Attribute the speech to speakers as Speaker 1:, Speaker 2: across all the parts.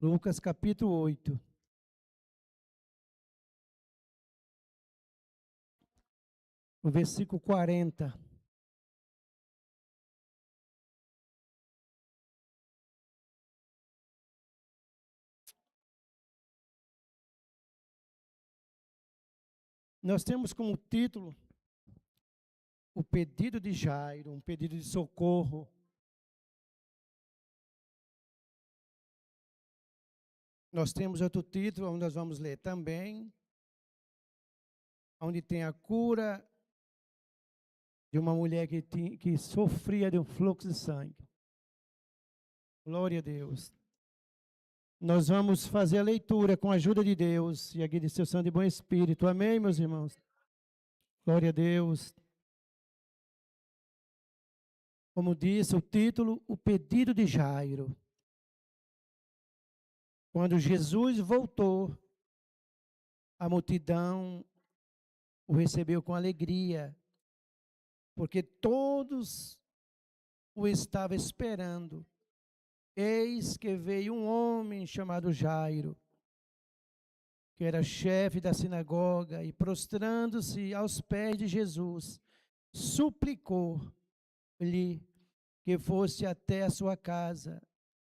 Speaker 1: Lucas capítulo 8. O versículo 40. Nós temos como título o pedido de Jairo, um pedido de socorro. Nós temos outro título, onde nós vamos ler também, onde tem a cura de uma mulher que sofria de um fluxo de sangue. Glória a Deus. Nós vamos fazer a leitura com a ajuda de Deus e aqui de seu santo e bom Espírito. Amém, meus irmãos? Glória a Deus. Como disse o título, o pedido de Jairo. Quando Jesus voltou, a multidão o recebeu com alegria, porque todos o estavam esperando. Eis que veio um homem chamado Jairo, que era chefe da sinagoga, e prostrando-se aos pés de Jesus, suplicou-lhe que fosse até a sua casa,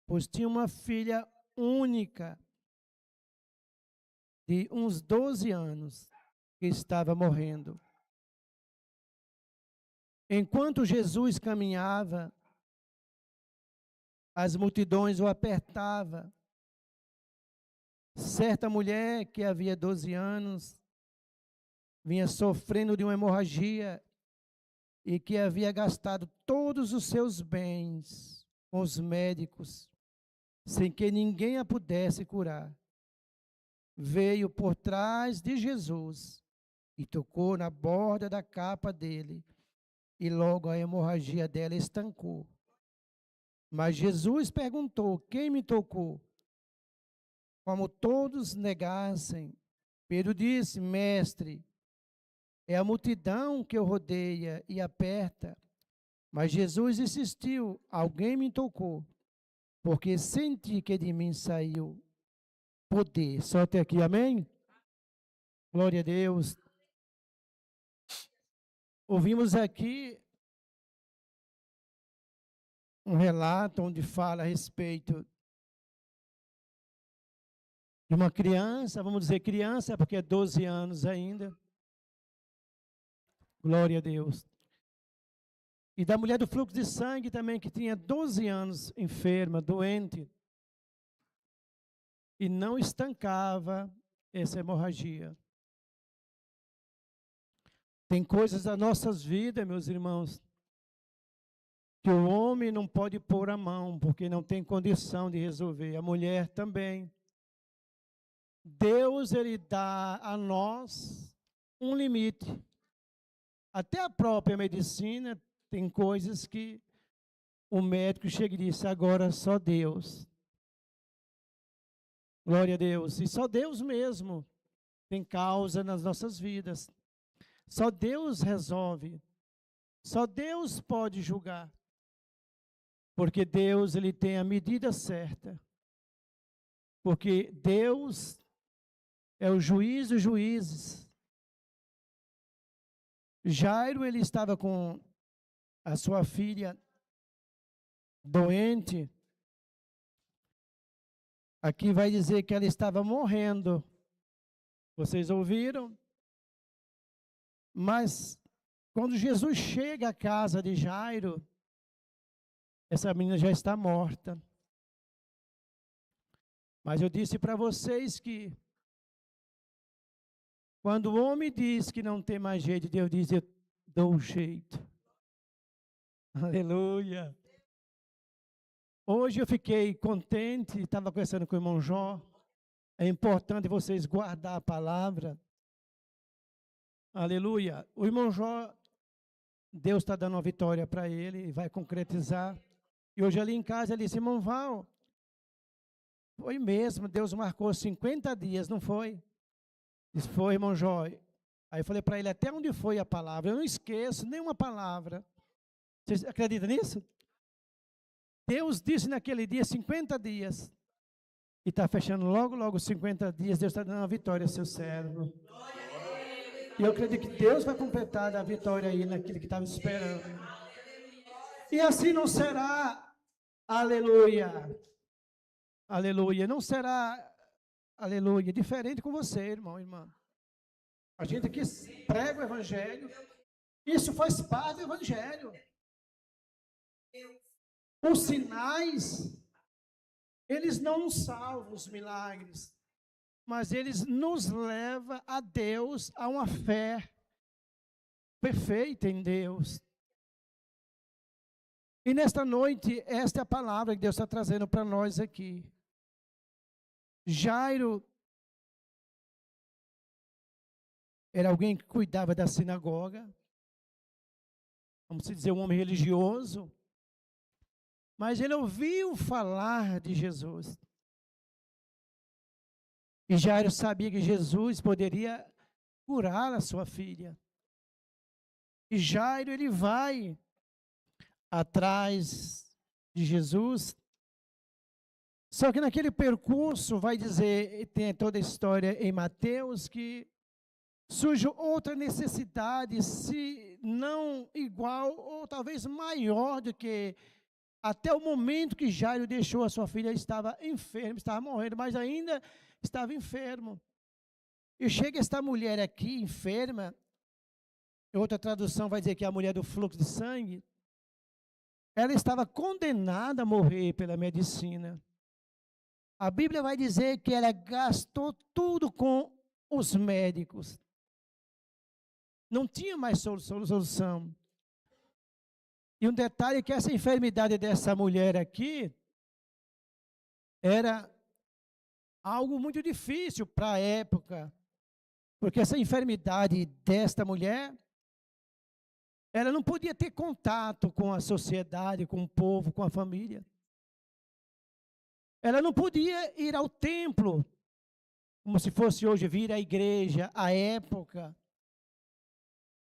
Speaker 1: pois tinha uma filha única, de uns 12 anos, que estava morrendo. Enquanto Jesus caminhava, as multidões o apertavam. Certa mulher que havia 12 anos vinha sofrendo de uma hemorragia e que havia gastado todos os seus bens com os médicos, sem que ninguém a pudesse curar. Veio por trás de Jesus e tocou na borda da capa dele, e logo a hemorragia dela estancou. Mas Jesus perguntou: quem me tocou? Como todos negassem, Pedro disse: mestre, é a multidão que o rodeia e aperta. Mas Jesus insistiu: alguém me tocou, porque senti que de mim saiu poder. Só até aqui, amém? Glória a Deus. Ouvimos aqui um relato onde fala a respeito de uma criança, vamos dizer criança, porque é 12 anos ainda. Glória a Deus. E da mulher do fluxo de sangue também, que tinha 12 anos, enferma, doente, e não estancava essa hemorragia. Tem coisas das nossas vidas, meus irmãos, que o homem não pode pôr a mão, porque não tem condição de resolver. A mulher também. Deus, ele dá a nós um limite. Até a própria medicina tem coisas que o médico chega e diz: agora só Deus. Glória a Deus. E só Deus mesmo tem causa nas nossas vidas. Só Deus resolve. Só Deus pode julgar. Porque Deus, ele tem a medida certa. Porque Deus é o juiz dos juízes. Jairo, ele estava com a sua filha doente. Aqui vai dizer que ela estava morrendo. Vocês ouviram? Mas quando Jesus chega à casa de Jairo, essa menina já está morta. Mas eu disse para vocês que quando o homem diz que não tem mais jeito, Deus diz: eu dou um jeito. Aleluia. Hoje eu fiquei contente, estava conversando com o irmão Jó. É importante vocês guardar a palavra. Aleluia. O irmão Jó, Deus está dando uma vitória para ele e vai concretizar. E hoje ali em casa ele disse: irmão Val, foi mesmo, Deus marcou 50 dias, não foi? Disse: foi, irmão Jó. Aí eu falei para ele: até onde foi a palavra? Eu não esqueço nenhuma palavra. Vocês acreditam nisso? Deus disse naquele dia 50 dias. E está fechando logo 50 dias, Deus está dando uma vitória ao seu servo. E eu acredito que Deus vai completar a vitória aí naquilo que estava esperando. E assim não será, aleluia, aleluia, não será, aleluia, diferente com você, irmão, irmã. A gente aqui prega o evangelho, isso faz parte do evangelho. Os sinais, eles não nos salvam, os milagres, mas eles nos levam a Deus, a uma fé perfeita em Deus. E nesta noite, esta é a palavra que Deus está trazendo para nós aqui. Jairo era alguém que cuidava da sinagoga, vamos dizer, um homem religioso, mas ele ouviu falar de Jesus. E Jairo sabia que Jesus poderia curar a sua filha. E Jairo, ele vai atrás de Jesus. Só que naquele percurso, vai dizer, tem toda a história em Mateus, que surge outra necessidade, se não igual, ou talvez maior do que até o momento que Jairo deixou a sua filha, estava enfermo, estava morrendo, mas ainda estava enfermo. E chega esta mulher aqui, enferma, outra tradução vai dizer que é a mulher do fluxo de sangue, ela estava condenada a morrer pela medicina. A Bíblia vai dizer que ela gastou tudo com os médicos. Não tinha mais solução. E um detalhe é que essa enfermidade dessa mulher aqui era algo muito difícil para a época, porque essa enfermidade desta mulher, ela não podia ter contato com a sociedade, com o povo, com a família. Ela não podia ir ao templo, como se fosse hoje vir à igreja, à época.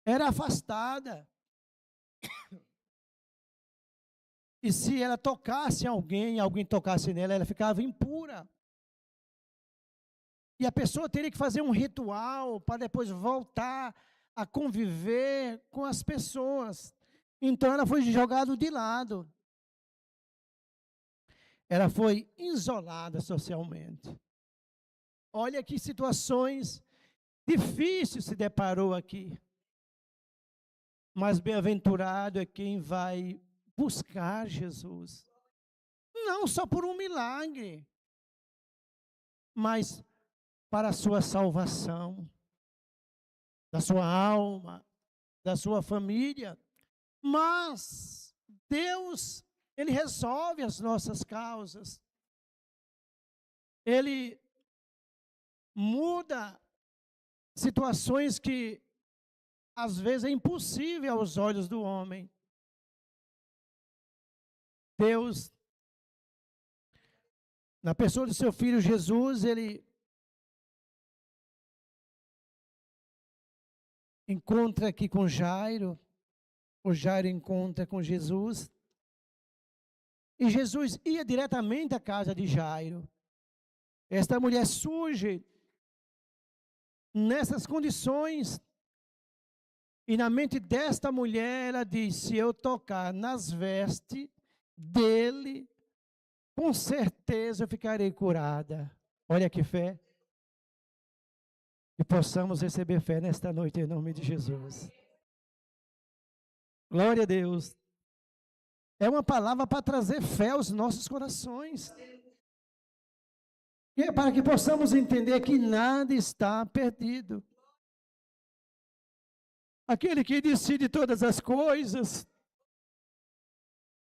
Speaker 1: Era afastada. E se ela tocasse em alguém, alguém tocasse nela, ela ficava impura. E a pessoa teria que fazer um ritual para depois voltar a conviver com as pessoas. Então ela foi jogada de lado. Ela foi isolada socialmente. Olha que situações difíceis se deparou aqui. Mas bem-aventurado é quem vai buscar Jesus. Não só por um milagre, mas para a sua salvação, da sua alma, da sua família. Mas Deus, Ele resolve as nossas causas. Ele muda situações que às vezes é impossível aos olhos do homem. Deus, na pessoa do seu Filho Jesus, Ele encontra aqui com Jairo, o Jairo encontra com Jesus, e Jesus ia diretamente à casa de Jairo. Esta mulher surge nessas condições, e na mente desta mulher ela diz: se eu tocar nas vestes dele, com certeza eu ficarei curada. Olha que fé. E possamos receber fé nesta noite em nome de Jesus. Glória a Deus. É uma palavra para trazer fé aos nossos corações. E é para que possamos entender que nada está perdido. Aquele que decide todas as coisas,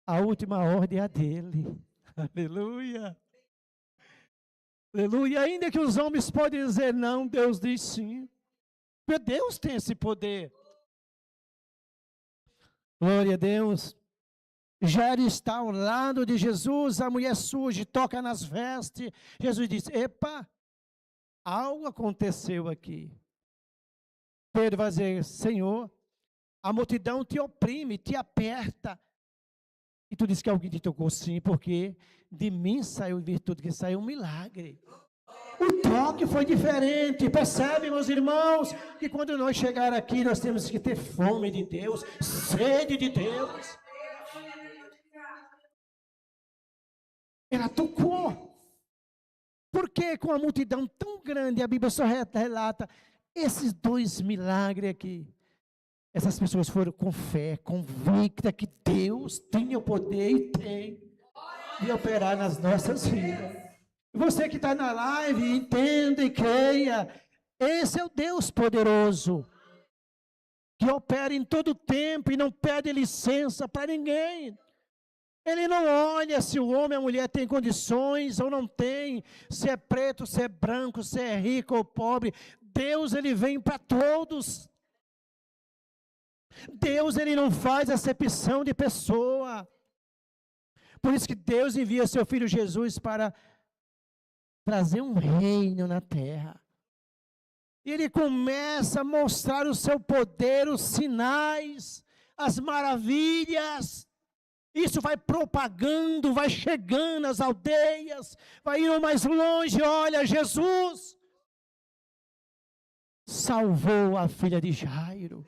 Speaker 1: a última ordem é a dele. Aleluia. Aleluia. Ainda que os homens podem dizer não, Deus diz sim. Porque Deus tem esse poder. Glória a Deus. Jairo está ao lado de Jesus, a mulher surge, toca nas vestes. Jesus diz: epa, algo aconteceu aqui. Pedro vai dizer: Senhor, a multidão te oprime, te aperta. E tu disse que alguém te tocou, sim, porque de mim saiu virtude, que saiu um milagre. O toque foi diferente. Percebe, meus irmãos, que quando nós chegar aqui, nós temos que ter fome de Deus, sede de Deus. Ela tocou. Porque com a multidão tão grande, a Bíblia só relata esses 2 milagres aqui. Essas pessoas foram com fé, convicta que Deus tinha o poder e tem de operar nas nossas vidas. Você que está na live, entenda e creia. Esse é o Deus poderoso, que opera em todo tempo e não pede licença para ninguém. Ele não olha se o homem ou a mulher tem condições ou não tem, se é preto, se é branco, se é rico ou pobre. Deus, ele vem para todos. Deus, ele não faz acepção de pessoa. Por isso que Deus envia seu Filho Jesus para trazer um reino na terra. E ele começa a mostrar o seu poder, os sinais, as maravilhas. Isso vai propagando, vai chegando às aldeias, vai indo mais longe. Olha, Jesus salvou a filha de Jairo.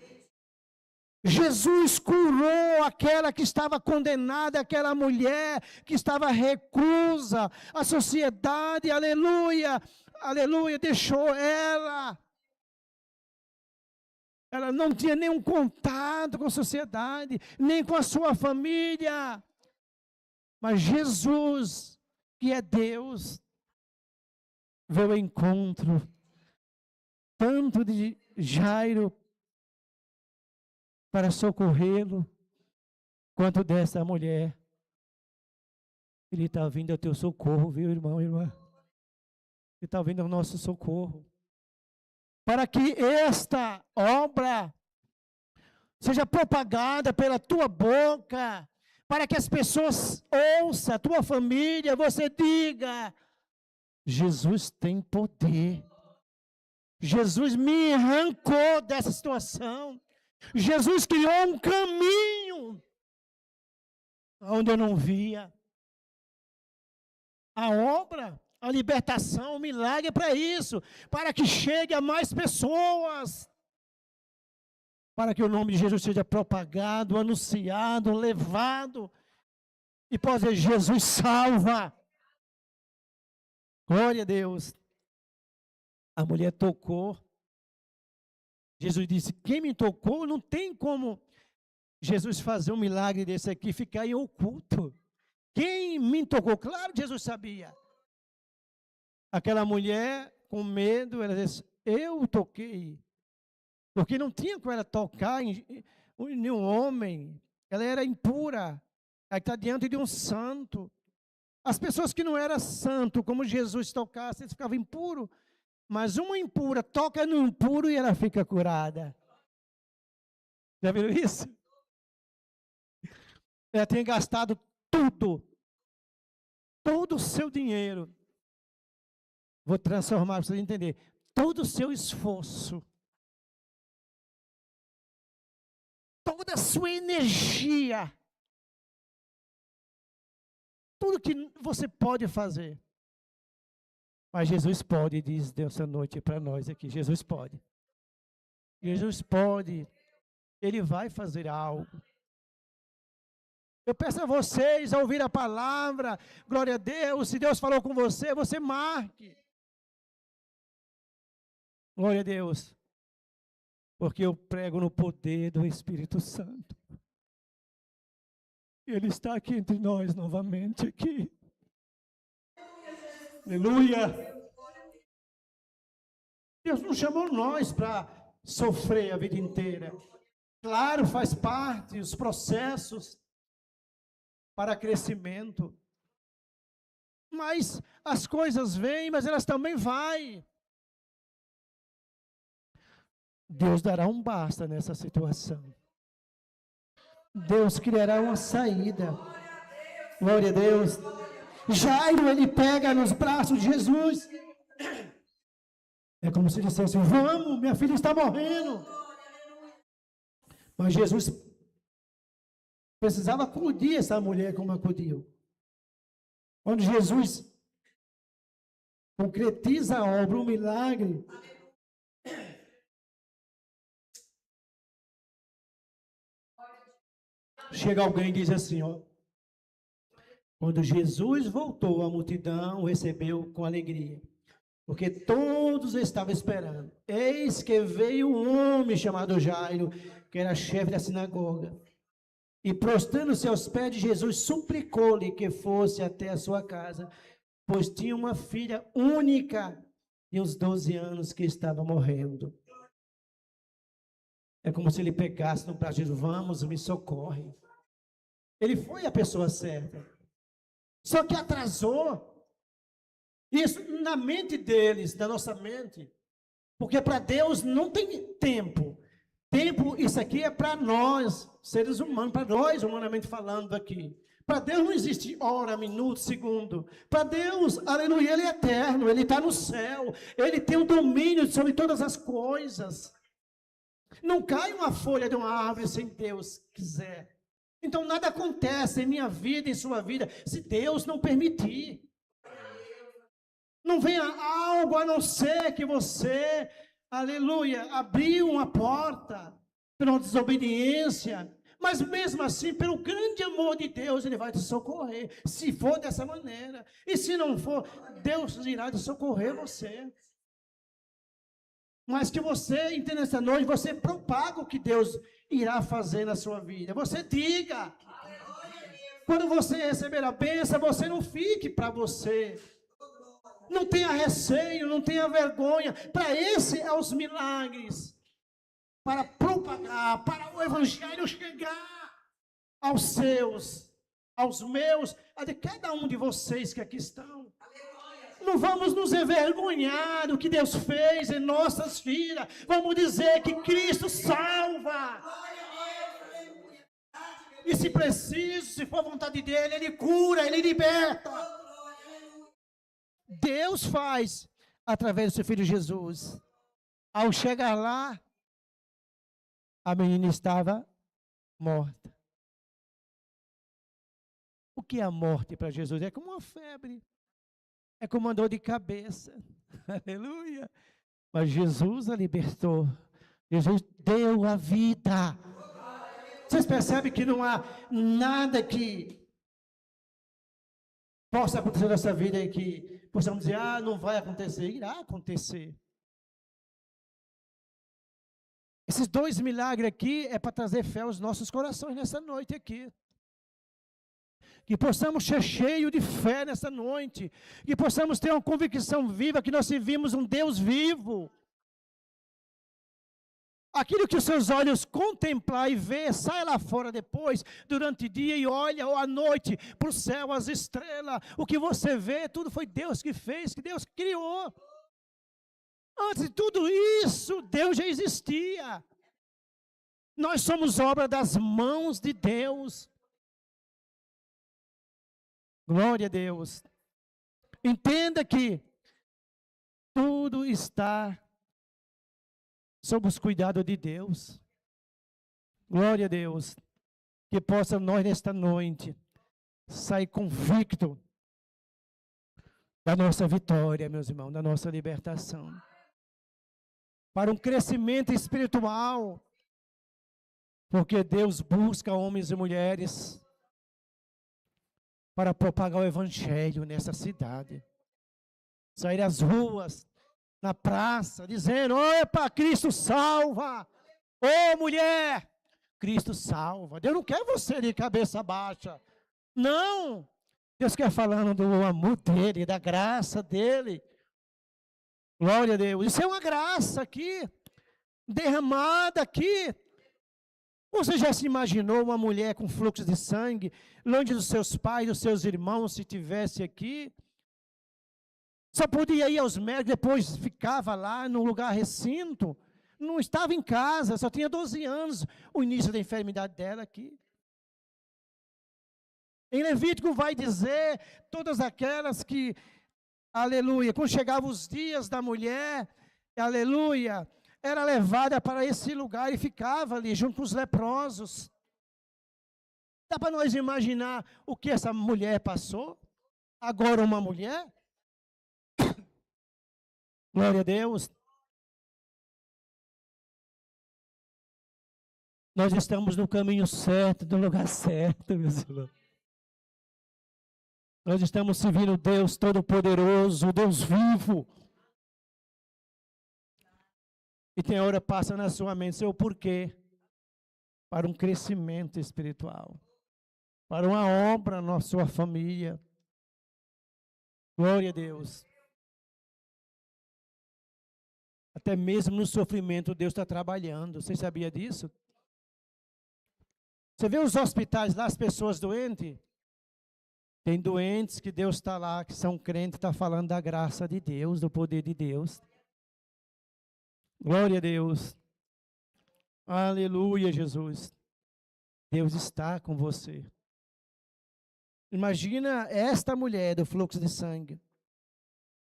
Speaker 1: Jesus curou aquela que estava condenada, aquela mulher que estava reclusa. A sociedade, aleluia, aleluia, deixou ela. Ela não tinha nenhum contato com a sociedade, nem com a sua família. Mas Jesus, que é Deus, veio ao encontro tanto de Jairo para socorrê-lo, quanto dessa mulher. Ele está vindo ao teu socorro, viu, irmão e irmã? Ele está vindo ao nosso socorro. Para que esta obra seja propagada pela tua boca, para que as pessoas ouçam, a tua família, você diga, Jesus tem poder. Jesus me arrancou dessa situação. Jesus criou um caminho onde eu não via. A obra, a libertação, o milagre é para isso, para que chegue a mais pessoas, para que o nome de Jesus seja propagado, anunciado, levado, e possa dizer, Jesus salva. Glória a Deus. A mulher tocou. Jesus disse, quem me tocou, não tem como Jesus fazer um milagre desse aqui, ficar em oculto. Quem me tocou? Claro que Jesus sabia. Aquela mulher, com medo, ela disse, eu toquei. Porque não tinha como ela tocar em nenhum homem. Ela era impura. Ela está diante de um santo. As pessoas que não eram santo, como Jesus tocasse, eles ficavam impuros. Mas uma impura toca no impuro e ela fica curada. Já viram isso? Ela tem gastado tudo, todo o seu dinheiro. Vou transformar para você entender. Todo o seu esforço, toda a sua energia, tudo que você pode fazer. Mas Jesus pode, diz Deus essa noite para nós aqui. Jesus pode. Jesus pode. Ele vai fazer algo. Eu peço a vocês a ouvir a palavra. Glória a Deus. Se Deus falou com você, você marque. Glória a Deus. Porque eu prego no poder do Espírito Santo. Ele está aqui entre nós novamente aqui. Aleluia. Deus não chamou nós para sofrer a vida inteira. Claro, faz parte os processos para crescimento. Mas as coisas vêm, mas elas também vão. Deus dará um basta nessa situação. Deus criará uma saída. Glória a Deus. Jairo, ele pega nos braços de Jesus. É como se dissesse, vamos, minha filha está morrendo. Mas Jesus Precisava acudir essa mulher como acudiu. Quando Jesus concretiza a obra, um milagre, chega alguém e diz assim, ó, quando Jesus voltou, a multidão o recebeu com alegria, porque todos estavam esperando. Eis que veio um homem chamado Jairo, que era chefe da sinagoga, e prostrando-se aos pés de Jesus, suplicou-lhe que fosse até a sua casa, pois tinha uma filha única de uns 12 anos que estava morrendo. É como se ele pegasse no braço de Jesus, vamos, me socorre. Ele foi a pessoa certa. Só que atrasou. Isso na mente deles, na nossa mente. Porque para Deus não tem tempo. Tempo, isso aqui é para nós, seres humanos, para nós, humanamente falando aqui. Para Deus não existe hora, minuto, segundo. Para Deus, aleluia, Ele é eterno, Ele está no céu. Ele tem o domínio sobre todas as coisas. Não cai uma folha de uma árvore sem Deus quiser. Então nada acontece em minha vida, em sua vida, se Deus não permitir. Não venha algo a não ser que você, aleluia, abriu uma porta pela desobediência, mas mesmo assim, pelo grande amor de Deus, Ele vai te socorrer, se for dessa maneira. E se não for, Deus irá te socorrer você. Mas que você, entenda essa noite, você propaga o que Deus irá fazer na sua vida. Você diga. Quando você receber a bênção, você não fique para você. Não tenha receio, não tenha vergonha. Para esse é os milagres. Para propagar, para o evangelho chegar aos seus, aos meus, a de cada um de vocês que aqui estão. Não vamos nos envergonhar do que Deus fez em nossas vidas. Vamos dizer que Cristo salva. E se preciso, se for vontade dEle, Ele cura, Ele liberta. Deus faz através do seu Filho Jesus. Ao chegar lá, a menina estava morta. O que é a morte para Jesus? É como uma febre. É como uma dor de cabeça. Aleluia. Mas Jesus a libertou. Jesus deu a vida. Vocês percebem que não há nada que possa acontecer nessa vida e que possamos dizer, não vai acontecer. Irá acontecer. Esses 2 milagres aqui é para trazer fé aos nossos corações nessa noite aqui. Que possamos ser cheios de fé nessa noite. Que possamos ter uma convicção viva que nós servimos um Deus vivo. Aquilo que os seus olhos contemplar e ver, sai lá fora depois, durante o dia e olha ou à noite para o céu, as estrelas. O que você vê, tudo foi Deus que fez, que Deus criou. Antes de tudo isso, Deus já existia. Nós somos obra das mãos de Deus. Glória a Deus. Entenda que tudo está sob os cuidados de Deus. Glória a Deus. Que possa nós nesta noite sair convicto da nossa vitória, meus irmãos, da nossa libertação. Para um crescimento espiritual. Porque Deus busca homens e mulheres para propagar o evangelho nessa cidade. Sair às ruas, na praça, dizendo, opa, Cristo salva. Ô mulher, Cristo salva. Deus não quer você de cabeça baixa. Não. Deus quer falando do amor dele, da graça dele. Glória a Deus. Isso é uma graça aqui, derramada aqui. Você já se imaginou uma mulher com fluxo de sangue, longe dos seus pais, dos seus irmãos, se tivesse aqui? Só podia ir aos médicos, depois ficava lá no lugar recinto. Não estava em casa, só tinha 12 anos, o início da enfermidade dela aqui. Em Levítico vai dizer, todas aquelas que, aleluia, quando chegavam os dias da mulher, aleluia, era levada para esse lugar e ficava ali junto com os leprosos. Dá para nós imaginar o que essa mulher passou? Agora uma mulher? Glória a Deus. Nós estamos no caminho certo, no lugar certo, meus irmãos. Nós estamos servindo o Deus Todo-Poderoso, o Deus vivo. E tem hora passa na sua mente, seu porquê? Para um crescimento espiritual. Para uma obra na sua família. Glória a Deus. Até mesmo no sofrimento, Deus está trabalhando. Você sabia disso? Você vê os hospitais lá, as pessoas doentes? Tem doentes que Deus está lá, que são crentes, está falando da graça de Deus, do poder de Deus. Glória a Deus. Aleluia, Jesus. Deus está com você. Imagina esta mulher do fluxo de sangue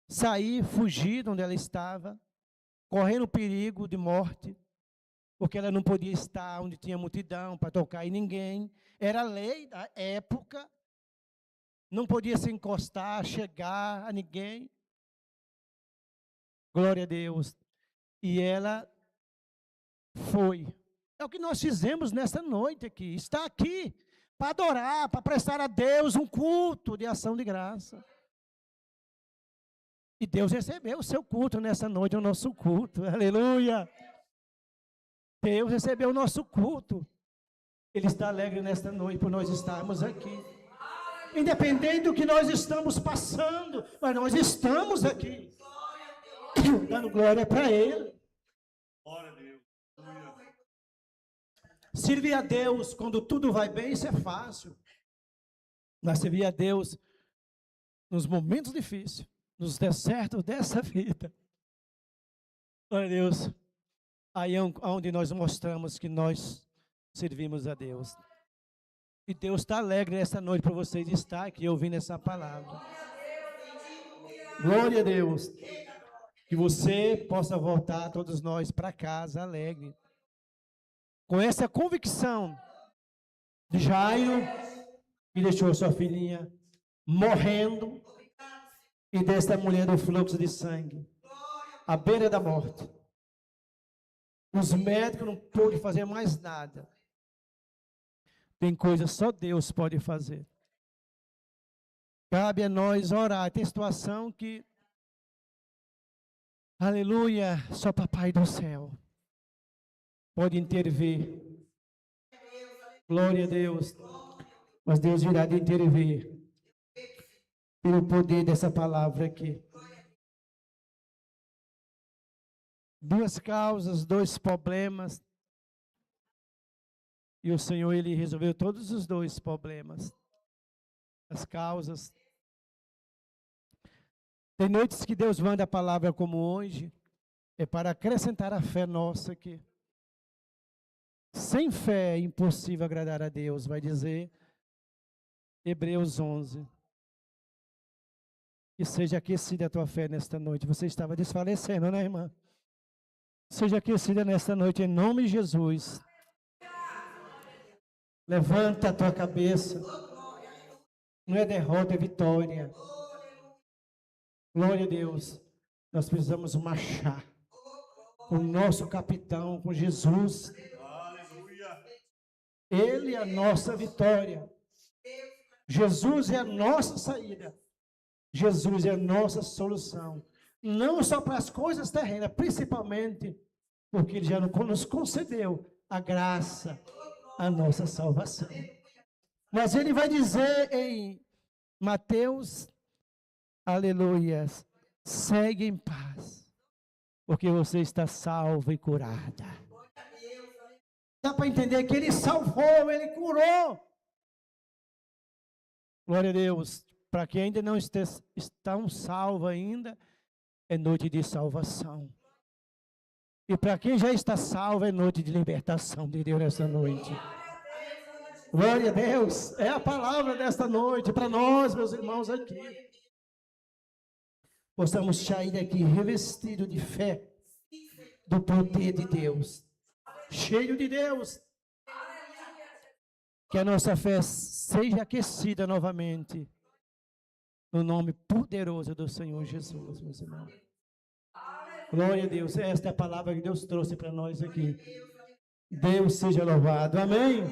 Speaker 1: sair, fugir de onde ela estava, correndo perigo de morte, porque ela não podia estar onde tinha multidão para tocar em ninguém. Era a lei da época, não podia se encostar, chegar a ninguém. Glória a Deus. E ela foi. É o que nós fizemos nessa noite aqui. Está aqui para adorar, para prestar a Deus um culto de ação de graça. E Deus recebeu o seu culto nessa noite, o nosso culto. Aleluia. Deus recebeu o nosso culto. Ele está alegre nesta noite por nós estarmos aqui. Independente do que nós estamos passando, mas nós estamos aqui. Dando glória para Ele.
Speaker 2: Glória a Deus.
Speaker 1: Servir a Deus quando tudo vai bem, isso é fácil. Mas servir a Deus nos momentos difíceis, nos desertos dessa vida. Glória a Deus. Aí é onde nós mostramos que nós servimos a Deus. E Deus está alegre nessa noite para vocês estar aqui ouvindo essa palavra. Glória a Deus. Que você possa voltar, todos nós, para casa alegre. Com essa convicção de Jairo, que deixou sua filhinha morrendo, e desta mulher do fluxo de sangue, à beira da morte. Os médicos não podem fazer mais nada. Tem coisas só Deus pode fazer. Cabe a nós orar. Tem situação que, aleluia, só Papai do céu pode intervir. Glória a Deus. Mas Deus virá de intervir pelo poder dessa palavra aqui. Duas causas, dois problemas. E o Senhor, Ele resolveu todos os dois problemas. As causas. Tem noites que Deus manda a palavra como hoje, é para acrescentar a fé nossa aqui. Sem fé é impossível agradar a Deus, vai dizer Hebreus 11. Que seja aquecida a tua fé nesta noite. Você estava desfalecendo, né, irmã? Seja aquecida nesta noite, em nome de Jesus. Levanta a tua cabeça. Não é derrota, é vitória. Glória a Deus. Nós precisamos marchar com o nosso capitão, com Jesus. Ele é a nossa vitória. Jesus é a nossa saída. Jesus é a nossa solução. Não só para as coisas terrenas, principalmente porque Ele já nos concedeu a graça, a nossa salvação. Mas Ele vai dizer em Mateus, aleluia, segue em paz, porque você está salva e curada. Dá para entender que Ele salvou, Ele curou. Glória a Deus. Para quem ainda não está salvo ainda, é noite de salvação. E para quem já está salvo, é noite de libertação de Deus nessa noite. Glória a Deus. É a palavra desta noite para nós, meus irmãos, aqui. Possamos sair daqui revestido de fé, do poder de Deus. Cheio de Deus. Que a nossa fé seja aquecida novamente. No nome poderoso do Senhor Jesus, meus irmãos. Glória a Deus. Esta é a palavra que Deus trouxe para nós aqui. Deus seja louvado. Amém.